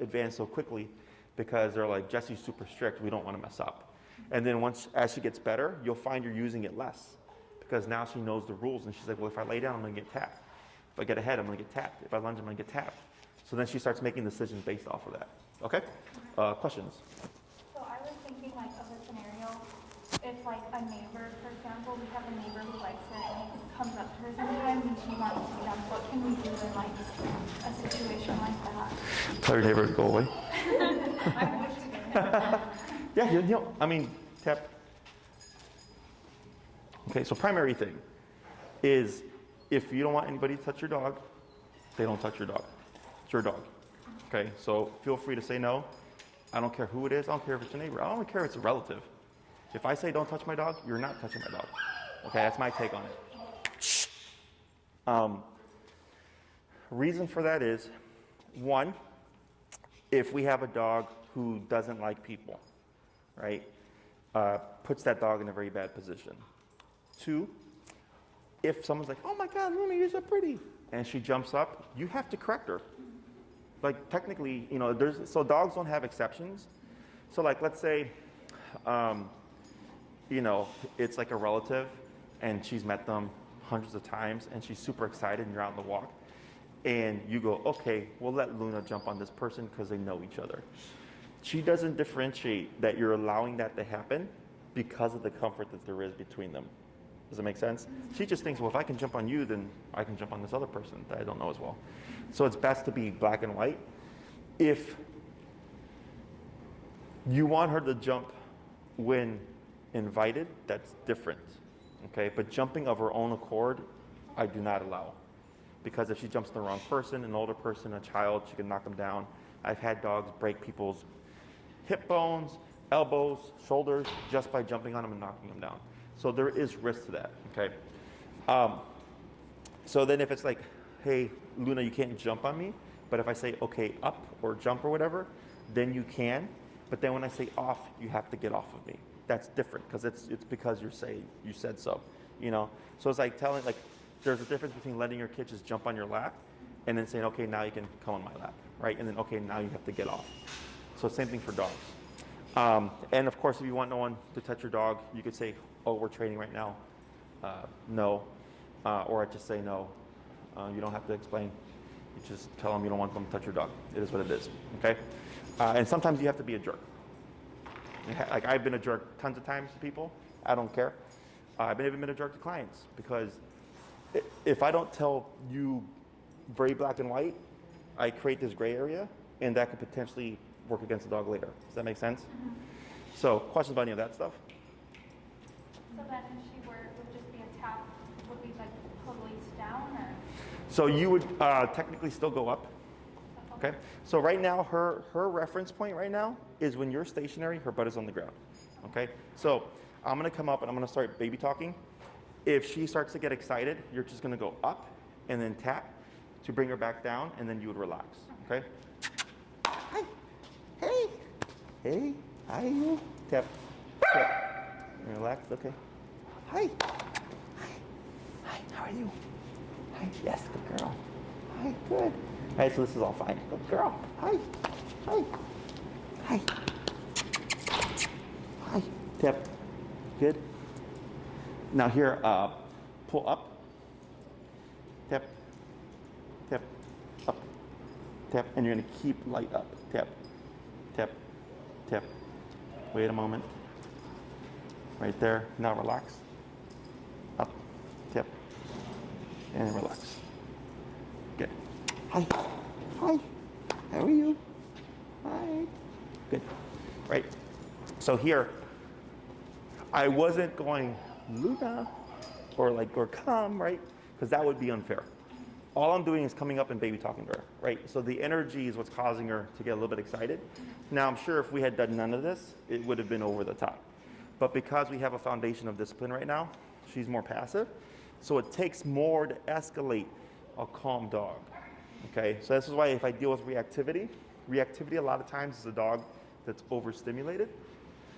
advance so quickly, because they're like, Jesse's super strict, we don't want to mess up. And then as she gets better, you'll find you're using it less, because now she knows the rules, and she's like, well, if I lay down, I'm going to get tapped. If I get ahead, I'm going to get tapped. If I lunge, I'm going to get tapped. So then she starts making decisions based off of that. Okay? Questions? So I was thinking like of a scenario, if like a neighbor, for example, we have a neighbor who likes her and he comes up to her sometimes and she wants to jump. What can we do in like a situation like that? Tell your neighbor to go away. I wish to. Yeah, I mean, tap. Okay, so primary thing is if you don't want anybody to touch your dog, they don't touch your dog. It's your dog. Okay, so feel free to say no. I don't care who it is. I don't care if it's a neighbor. I don't care if it's a relative. If I say don't touch my dog, you're not touching my dog. Okay, that's my take on it. Reason for that is, one, if we have a dog who doesn't like people, right, puts that dog in a very bad position. Two, if someone's like, oh my God, Luna, you're so pretty, and she jumps up, you have to correct her. Like technically, so dogs don't have exceptions. So like, let's say, it's like a relative and she's met them hundreds of times and she's super excited and you're out on the walk and you go, okay, we'll let Luna jump on this person because they know each other. She doesn't differentiate that you're allowing that to happen because of the comfort that there is between them. Does that make sense? She just thinks, well, if I can jump on you, then I can jump on this other person that I don't know as well. So it's best to be black and white. If you want her to jump when invited, that's different, okay? But jumping of her own accord, I do not allow. Because if she jumps on the wrong person, an older person, a child, she can knock them down. I've had dogs break people's hip bones, elbows, shoulders, just by jumping on them and knocking them down. So there is risk to that, okay? So then if it's like, hey, Luna, you can't jump on me, but if I say, okay, up or jump or whatever, then you can. But then when I say off, you have to get off of me. That's different, because it's because you said so, you know? So it's like telling, like, there's a difference between letting your kid just jump on your lap and then saying, okay, now you can come on my lap, right? And then, okay, now you have to get off. So same thing for dogs. And of course, if you want no one to touch your dog, you could say, oh, we're training right now. No. Or I just say no. You don't have to explain. You just tell them you don't want them to touch your dog. It is what it is, okay? And sometimes you have to be a jerk. Like, I've been a jerk tons of times to people. I don't care. I've even been a jerk to clients, because if I don't tell you very black and white, I create this gray area, and that could potentially work against the dog later. Does that make sense? Mm-hmm. So questions about any of that stuff? So then if she would just be a tap, would be like totally down, or? So you would technically still go up. Okay. So right now, her reference point right now is when you're stationary, her butt is on the ground. Okay. So I'm gonna come up and I'm gonna start baby talking. If she starts to get excited, you're just gonna go up and then tap to bring her back down, and then you would relax. Okay. Hi. Hey. Hey. Hi. You. Tap. Tap. Relax. Okay. Hi. Hi. Hi. How are you? Hi. Yes. Good girl. Hi. Good. All right, so this is all fine. Good girl. Hi. Hi. Hi. Hi. Tap. Good. Now here, pull up. Tap. Tap. Up. Tap. And you're going to keep light up. Tap. Tap. Tap. Wait a moment. Right there. Now relax. Up. Tap. And relax. Good. Hi. Hi. How are you? Hi. Good. Right. So here, I wasn't going, Luna, or come, right? Because that would be unfair. All I'm doing is coming up and baby talking to her, right? So the energy is what's causing her to get a little bit excited. Now, I'm sure if we had done none of this, it would have been over the top. But because we have a foundation of discipline right now, she's more passive. So it takes more to escalate a calm dog. Okay, so this is why if I deal with reactivity a lot of times is a dog that's overstimulated.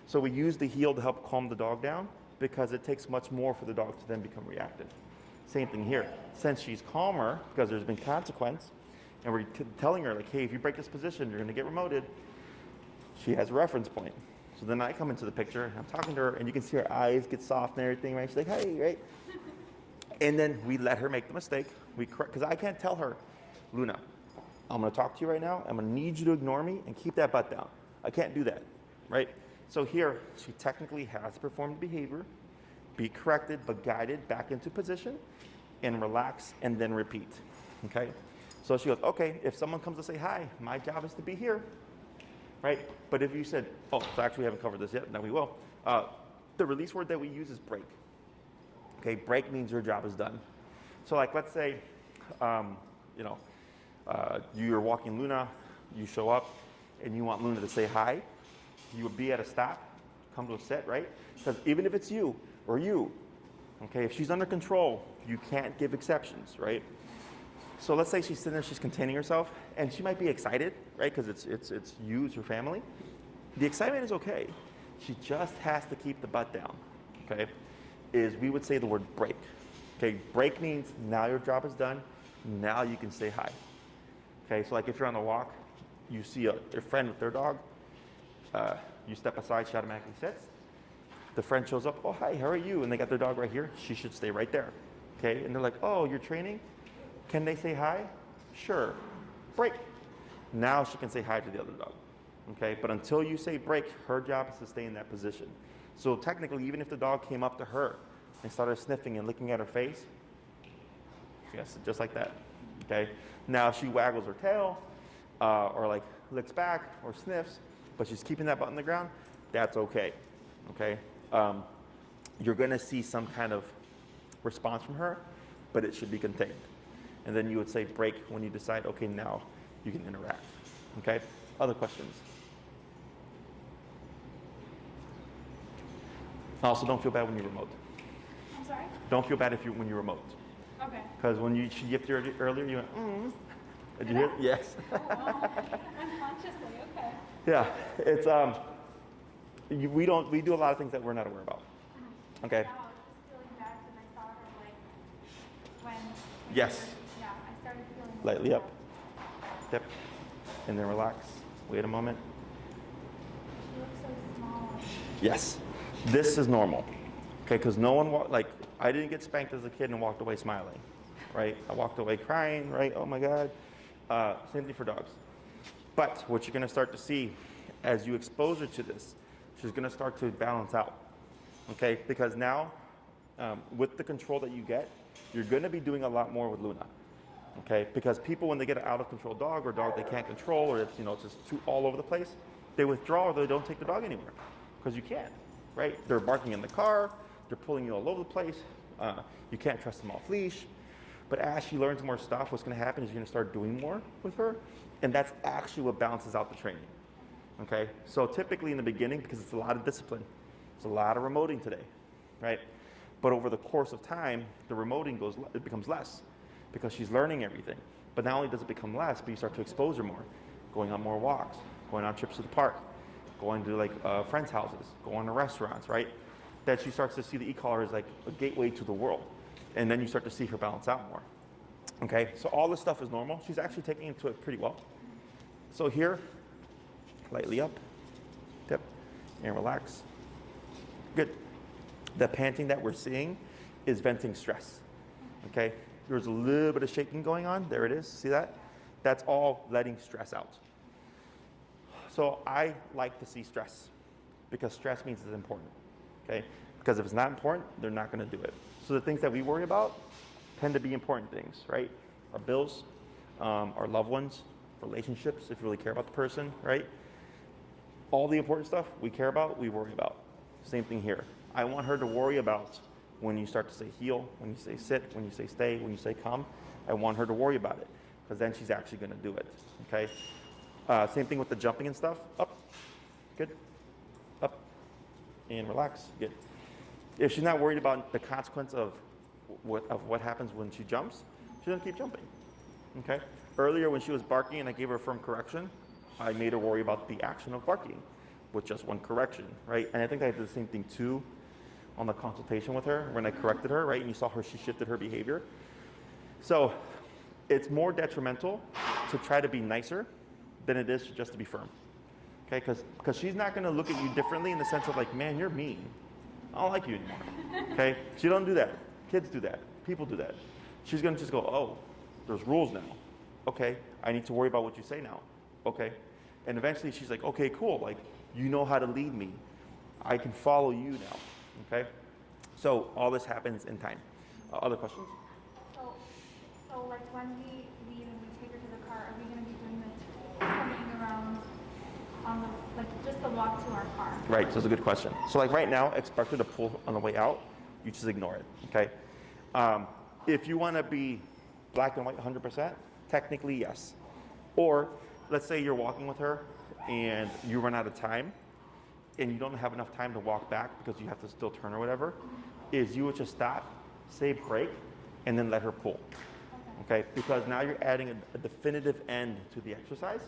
So we use the heel to help calm the dog down, because it takes much more for the dog to then become reactive. Same thing here. Since she's calmer, because there's been consequence, and we're telling her, like, hey, if you break this position, you're going to get remoted, she has a reference point. So then I come into the picture, and I'm talking to her, and you can see her eyes get soft and everything, right? She's like, hey, right? And then we let her make the mistake. Because I can't tell her, Luna, I'm going to talk to you right now. I'm going to need you to ignore me and keep that butt down. I can't do that, right? So here, she technically has performed behavior, be corrected but guided back into position, and relax, and then repeat, okay? So she goes, okay, if someone comes to say hi, my job is to be here, right? But if you said, oh, so actually we haven't covered this yet, now we will. The release word that we use is break. Okay, break means your job is done. So like, let's say, you're walking Luna, you show up, and you want Luna to say hi. You would be at a stop, come to a sit, right? Because even if it's you or you, okay, if she's under control, you can't give exceptions, right? So let's say she's sitting there, she's containing herself, and she might be excited, right? Because it's you, it's your family. The excitement is okay. She just has to keep the butt down, okay? We would say the word break. Okay, break means now your job is done, now you can say hi. Okay, so like if you're on the walk, you see your friend with their dog, you step aside, she automatically sits. The friend shows up, oh, hi, how are you? And they got their dog right here. She should stay right there. Okay, and they're like, oh, you're training? Can they say hi? Sure. Break. Now she can say hi to the other dog. Okay, but until you say break, her job is to stay in that position. So technically, even if the dog came up to her and started sniffing and licking at her face, yes, just like that, okay? Now, if she waggles her tail or like licks back or sniffs, but she's keeping that butt on the ground, that's okay, okay? You're gonna see some kind of response from her, but it should be contained. And then you would say break when you decide, okay, now you can interact, okay? Other questions? Also, don't feel bad when you remote. I'm sorry? Don't feel bad when you remote. Okay. Because when she yipped you earlier, you went, Did you hear? Yes. Oh, wow. Unconsciously, okay. Yeah, it's we do a lot of things that we're not aware about. Okay. Yeah, I was just feeling bad because I saw her like when. Yes. Yeah, I started feeling. Lightly up. Yep. And then relax. Wait a moment. She looks so small. Yes. This is normal. Okay, because no one I didn't get spanked as a kid and walked away smiling, right? I walked away crying, right? Oh my God. Same thing for dogs. But what you're going to start to see as you expose her to this, she's going to start to balance out, okay? Because now, with the control that you get, you're going to be doing a lot more with Luna, okay? Because people, when they get an out-of-control dog or dog they can't control or it's just too all over the place, they withdraw or they don't take the dog anywhere because you can't, right? They're barking in the car, they're pulling you all over the place. You can't trust them off leash. But as she learns more stuff, what's going to happen is you're going to start doing more with her, and that's actually what balances out the training. Okay? So typically in the beginning, because it's a lot of discipline, it's a lot of remoting today, right? But over the course of time, the remoting becomes less because she's learning everything. But not only does it become less, but you start to expose her more, going on more walks, going on trips to the park, going to friends' houses, going to restaurants, right? That she starts to see the e-collar as like a gateway to the world. And then you start to see her balance out more. Okay, so all this stuff is normal. She's actually taking into it pretty well. So here, lightly up, dip, and relax. Good. The panting that we're seeing is venting stress. Okay, there's a little bit of shaking going on. There it is, see that? That's all letting stress out. So I like to see stress because stress means it's important. Okay, because if it's not important, they're not going to do it. So the things that we worry about tend to be important things, right? Our bills, our loved ones, relationships, if you really care about the person, right? All the important stuff we care about, we worry about. Same thing here. I want her to worry about when you start to say heel, when you say sit, when you say stay, when you say come. I want her to worry about it because then she's actually going to do it, okay? Same thing with the jumping and stuff. Up, good, up, and relax, good. If she's not worried about the consequence of what happens when she jumps, she doesn't keep jumping, okay? Earlier when she was barking and I gave her a firm correction, I made her worry about the action of barking with just one correction, right? And I think I did the same thing too on the consultation with her when I corrected her, right? And you saw she shifted her behavior. So it's more detrimental to try to be nicer than it is just to be firm, okay? Because she's not gonna look at you differently in the sense of like, man, you're mean. I don't like you anymore, okay? She don't do that. Kids do that. People do that. She's gonna just go, oh, there's rules now. Okay, I need to worry about what you say now. Okay, and eventually she's like, okay, cool. Like, you know how to lead me. I can follow you now. Okay, so all this happens in time. Other questions? So like when we leave and we take her to the car, are we gonna be doing the coming around on the just the walk to our car? Right. So that's a good question. So like right now, expect her to pull on the way out. You just ignore it. Okay. If you want to be black and white 100%, technically yes. Or let's say you're walking with her and you run out of time and you don't have enough time to walk back because you have to still turn or whatever, is you would just stop, say break, and then let her pull. Okay? Because now you're adding a definitive end to the exercise.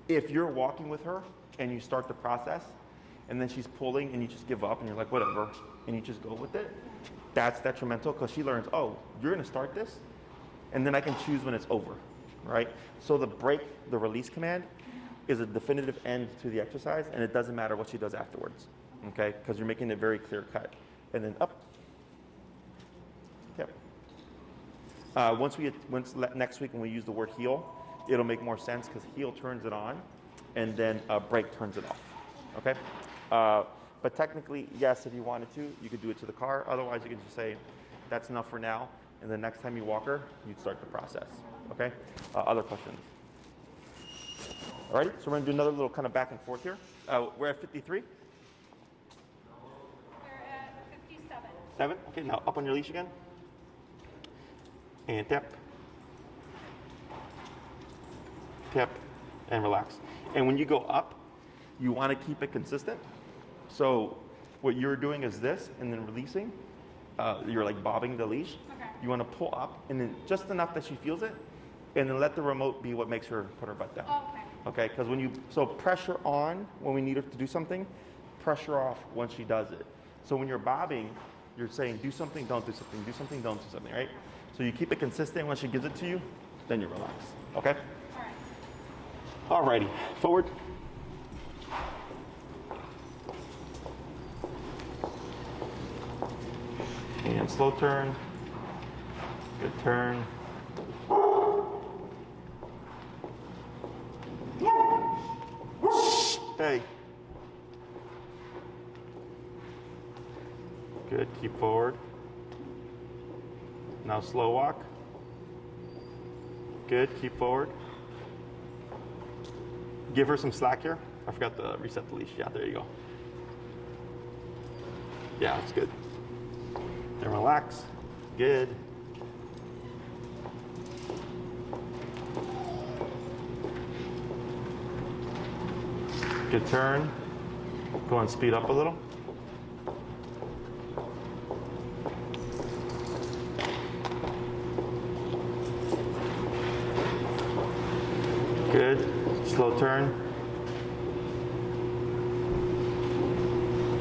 If you're walking with her and you start the process and then she's pulling and you just give up and you're like, whatever, and you just go with it, that's detrimental because she learns, oh, you're going to start this, and then I can choose when it's over, right? So the break, the release command, is a definitive end to the exercise, and it doesn't matter what she does afterwards, okay? Because you're making it very clear cut. And then up. Yep. Next week when we use the word heel, it'll make more sense because heel turns it on, and then break turns it off, okay? But technically, yes, if you wanted to, you could do it to the car. Otherwise, you can just say, that's enough for now. And the next time you walk her, you'd start the process. Okay? Other questions? Alrighty, so we're gonna do another little kind of back and forth here. We're at 53. We're at 57. 7. Okay, now up on your leash again. And tap. Tap and relax. And when you go up, you want to keep it consistent. So what you're doing is this and then releasing. You're like bobbing the leash. Okay. You want to pull up and then just enough that she feels it, and then let the remote be what makes her put her butt down. Okay. Okay, because so pressure on when we need her to do something, pressure off once she does it. So when you're bobbing, you're saying do something, don't do something, do something, don't do something, right? So you keep it consistent. When she gives it to you, then you relax. Okay? All right. Alrighty, forward. And slow turn. Good turn. Hey. Good, keep forward. Now slow walk. Good, keep forward. Give her some slack here. I forgot to reset the leash. Yeah, there you go. Yeah, that's good. Then relax. Good. Good turn. Go and speed up a little. Good. Slow turn.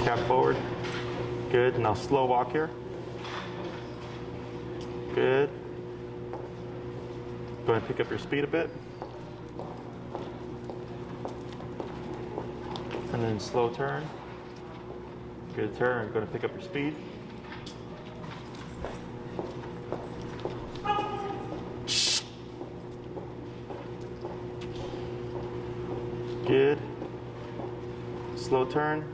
Tap forward. Good. Now slow walk here. Good. Go ahead and pick up your speed a bit. And then slow turn. Good turn. Go ahead and pick up your speed. Good. Slow turn.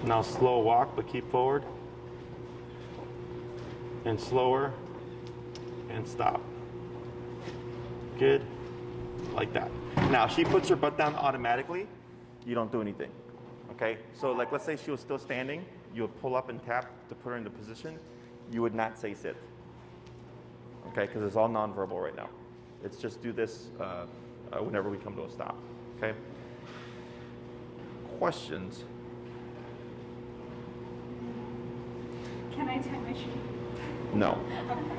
Now slow walk, but keep forward. And slower. And stop. Good. Like that. Now, if she puts her butt down automatically, you don't do anything. Okay? So, like, let's say she was still standing. You would pull up and tap to put her into position. You would not say sit. Okay? Because it's all nonverbal right now. It's just do this whenever we come to a stop. Okay? Questions? Can I tie my shoe? No.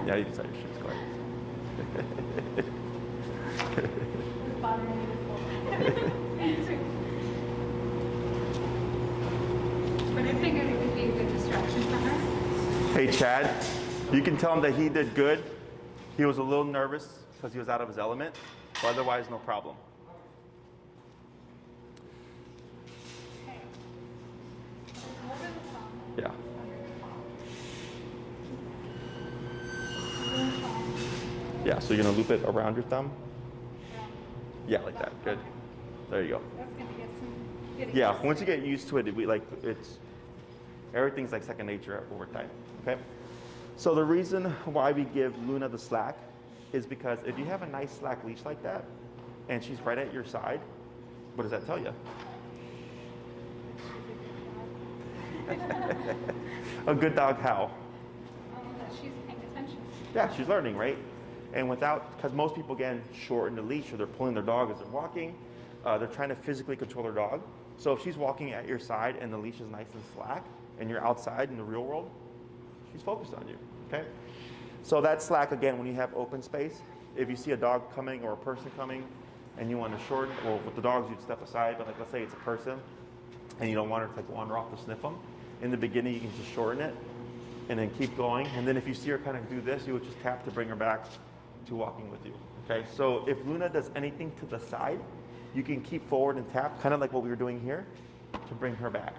Yeah, you can tie your shoes. Go ahead. It's bothering me this whole But I figured it would be a good distraction for her. Hey, Chad, you can tell him that he did good. He was a little nervous because he was out of his element, but otherwise, no problem. Okay. Over the thumb. Yeah. Over the thumb. Yeah, so you're going to loop it around your thumb? Yeah. Yeah, like that. Good. There you go. That's going to get some good Yeah, once you get used to it, everything's like second nature over time. Okay? So the reason why we give Luna the slack is because if you have a nice slack leash like that, and she's right at your side, what does that tell you? A good dog how? that she's paying attention. Yeah, she's learning, right? And because most people, again, shorten the leash or they're pulling their dog as they're walking, they're trying to physically control their dog. So if she's walking at your side and the leash is nice and slack, and you're outside in the real world, she's focused on you, okay? So that slack, again, when you have open space, if you see a dog coming or a person coming and you want to shorten, well, with the dogs, you'd step aside, but like let's say it's a person and you don't want her to like wander off to sniff them. In the beginning, you can just shorten it and then keep going. And then if you see her kind of do this, you would just tap to bring her back to walking with you, okay? So if Luna does anything to the side, you can keep forward and tap, kind of like what we were doing here, to bring her back.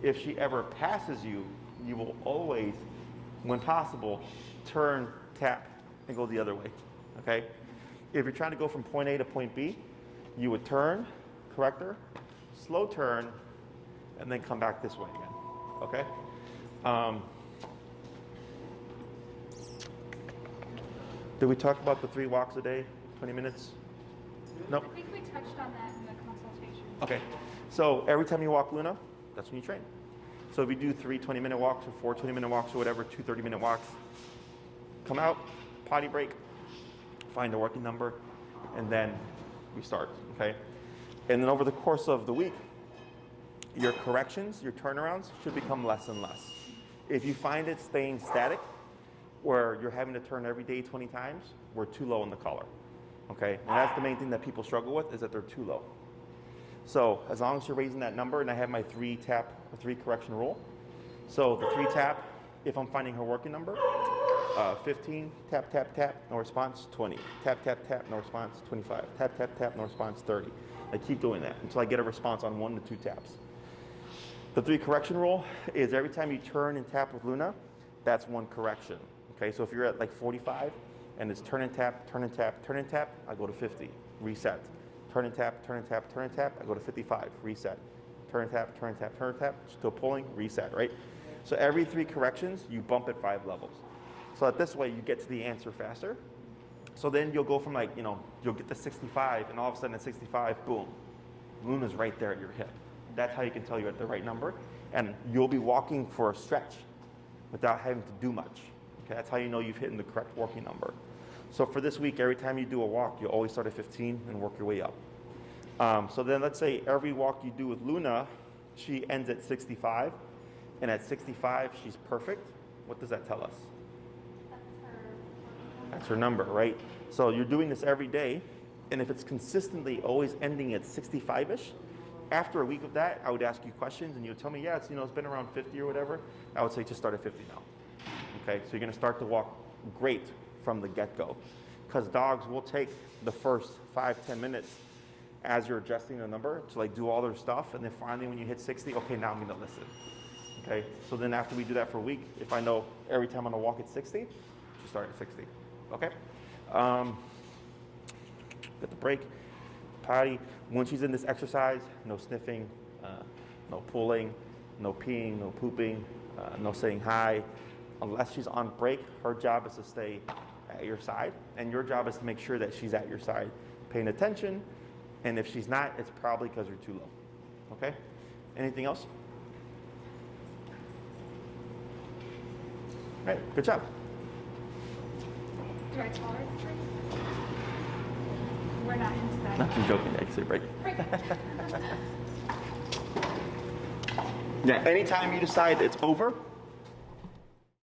If she ever passes you, you will always, when possible, turn, tap, and go the other way, okay? If you're trying to go from point A to point B, you would turn, corrector, slow turn, and then come back this way again, okay? Did we talk about the 3 walks a day, 20 minutes? Nope. I think we touched on that in the consultation. Okay, so every time you walk Luna, that's when you train. So if you do 3 20-minute walks or 4 20-minute walks or whatever, 2 30-minute walks, come out, potty break, find a working number, and then we start, okay? And then over the course of the week, your corrections, your turnarounds should become less and less. If you find it staying static, where you're having to turn every day 20 times, we're too low in the collar, okay? And that's the main thing that people struggle with, is that they're too low. So as long as you're raising that number, and I have my 3 tap or 3 correction rule. So the 3 tap, if I'm finding her working number, 15, tap, tap, tap, no response, 20. Tap, tap, tap, no response, 25. Tap, tap, tap, no response, 30. I keep doing that until I get a response on 1 to 2 taps. The 3 correction rule is every time you turn and tap with Luna, that's 1 correction. Okay, so if you're at like 45 and it's turn and tap, turn and tap, turn and tap, I go to 50, reset. Turn and tap, turn and tap, turn and tap, I go to 55, reset. Turn and tap, turn and tap, turn and tap, still pulling, reset, right? So every 3 corrections, you bump it 5 levels. So that this way you get to the answer faster. So then you'll go from like, you'll get to 65 and all of a sudden at 65, boom, Luna's right there at your hip. That's how you can tell you're at the right number. And you'll be walking for a stretch without having to do much. Okay, that's how you know you've hit the correct working number. So for this week, every time you do a walk, you always start at 15 and work your way up. So then let's say every walk you do with Luna, she ends at 65. And at 65, she's perfect. What does that tell us? That's her number, right? So you're doing this every day. And if it's consistently always ending at 65-ish, after a week of that, I would ask you questions and you would tell me, yeah, it's been around 50 or whatever. I would say just start at 50 now. Okay, so you're gonna start to walk great from the get-go. Because dogs will take the first 5-10 minutes as you're adjusting the number to like do all their stuff, and then finally when you hit 60, okay, now I'm gonna listen. Okay, so then after we do that for a week, if I know every time I'm gonna walk at 60, just start at 60. Okay? Get the break, potty. When she's in this exercise, no sniffing, no pulling, no peeing, no pooping, no saying hi. Unless she's on break, her job is to stay at your side, and your job is to make sure that she's at your side, paying attention, and if she's not, it's probably because you're too low. Okay? Anything else? All right, good job. Do I tolerate the break? We're not into that. No, I'm joking, I say break. Yeah, anytime you decide it's over,